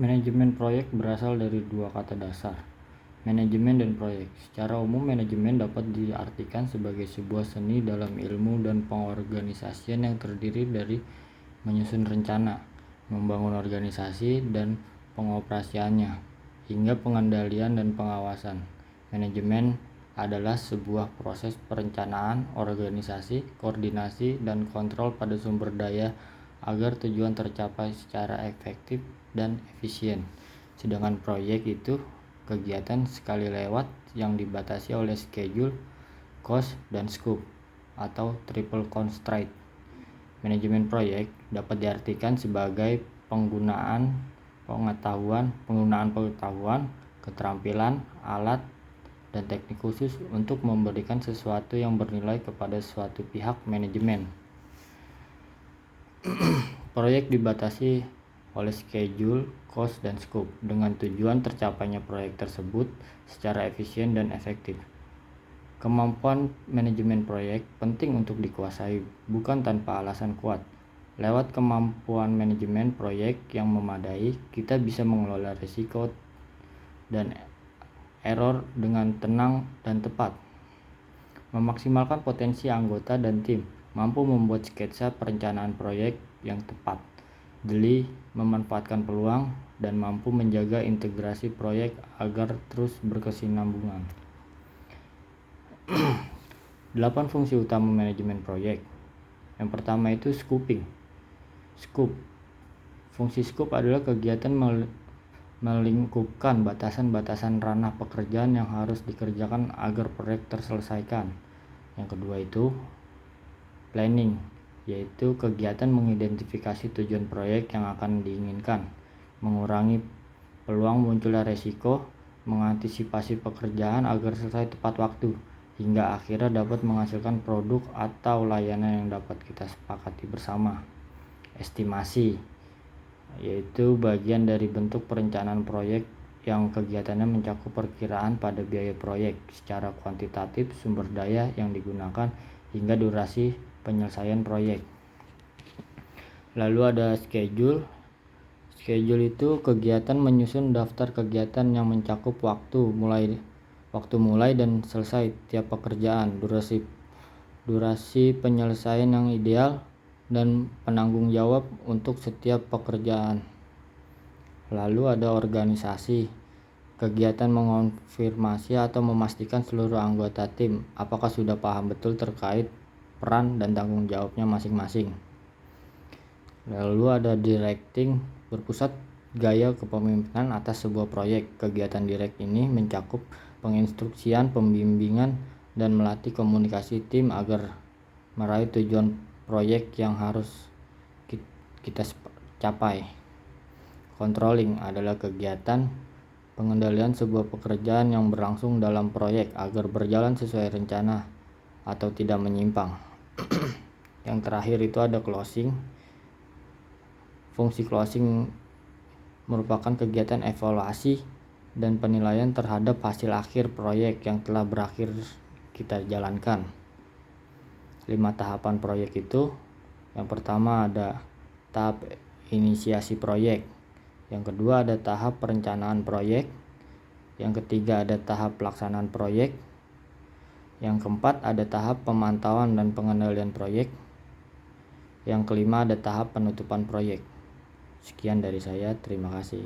Manajemen proyek berasal dari dua kata dasar, manajemen dan proyek. Secara umum, manajemen dapat diartikan sebagai sebuah seni dalam ilmu dan pengorganisasian yang terdiri dari menyusun rencana, membangun organisasi dan pengoperasiannya, hingga pengendalian dan pengawasan. Manajemen adalah sebuah proses perencanaan, organisasi, koordinasi, dan kontrol pada sumber daya agar tujuan tercapai secara efektif dan efisien. Sedangkan proyek itu kegiatan sekali lewat yang dibatasi oleh schedule, cost, dan scope atau triple constraint. Manajemen proyek dapat diartikan sebagai penggunaan pengetahuan, keterampilan, alat, dan teknik khusus untuk memberikan sesuatu yang bernilai kepada suatu pihak manajemen. Proyek dibatasi oleh schedule, cost, dan scope dengan tujuan tercapainya proyek tersebut secara efisien dan efektif. Kemampuan manajemen proyek penting untuk dikuasai, bukan tanpa alasan kuat. Lewat kemampuan manajemen proyek yang memadai, kita bisa mengelola risiko dan error dengan tenang dan tepat, memaksimalkan potensi anggota dan tim, mampu membuat sketsa perencanaan proyek yang tepat, jeli memanfaatkan peluang, dan mampu menjaga integrasi proyek agar terus berkesinambungan. 8 fungsi utama manajemen proyek. Yang pertama itu scoping. Scope. Fungsi scope adalah kegiatan melingkupkan batasan-batasan ranah pekerjaan yang harus dikerjakan agar proyek terselesaikan. Yang kedua itu planning, yaitu kegiatan mengidentifikasi tujuan proyek yang akan diinginkan, mengurangi peluang munculnya resiko, mengantisipasi pekerjaan agar selesai tepat waktu, hingga akhirnya dapat menghasilkan produk atau layanan yang dapat kita sepakati bersama. Estimasi, yaitu bagian dari bentuk perencanaan proyek yang kegiatannya mencakup perkiraan pada biaya proyek secara kuantitatif, sumber daya yang digunakan, hingga durasi penyelesaian proyek. Lalu ada schedule. Schedule itu kegiatan menyusun daftar kegiatan yang mencakup waktu mulai dan selesai tiap pekerjaan, durasi penyelesaian yang ideal, dan penanggung jawab untuk setiap pekerjaan. Lalu ada organisasi. Kegiatan mengonfirmasi atau memastikan seluruh anggota tim apakah sudah paham betul terkait peran dan tanggung jawabnya masing-masing. Lalu ada directing, berpusat gaya kepemimpinan atas sebuah proyek. Kegiatan direct ini mencakup penginstruksian, pembimbingan, dan melatih komunikasi tim agar meraih tujuan proyek yang harus kita capai. Controlling adalah kegiatan pengendalian sebuah pekerjaan yang berlangsung dalam proyek agar berjalan sesuai rencana atau tidak menyimpang. Yang terakhir itu ada closing. Fungsi closing merupakan kegiatan evaluasi dan penilaian terhadap hasil akhir proyek yang telah berakhir kita jalankan. 5 tahapan proyek itu, yang pertama ada tahap inisiasi proyek, yang kedua ada tahap perencanaan proyek, yang ketiga ada tahap pelaksanaan proyek, yang keempat ada tahap pemantauan dan pengendalian proyek, yang kelima ada tahap penutupan proyek. Sekian dari saya, terima kasih.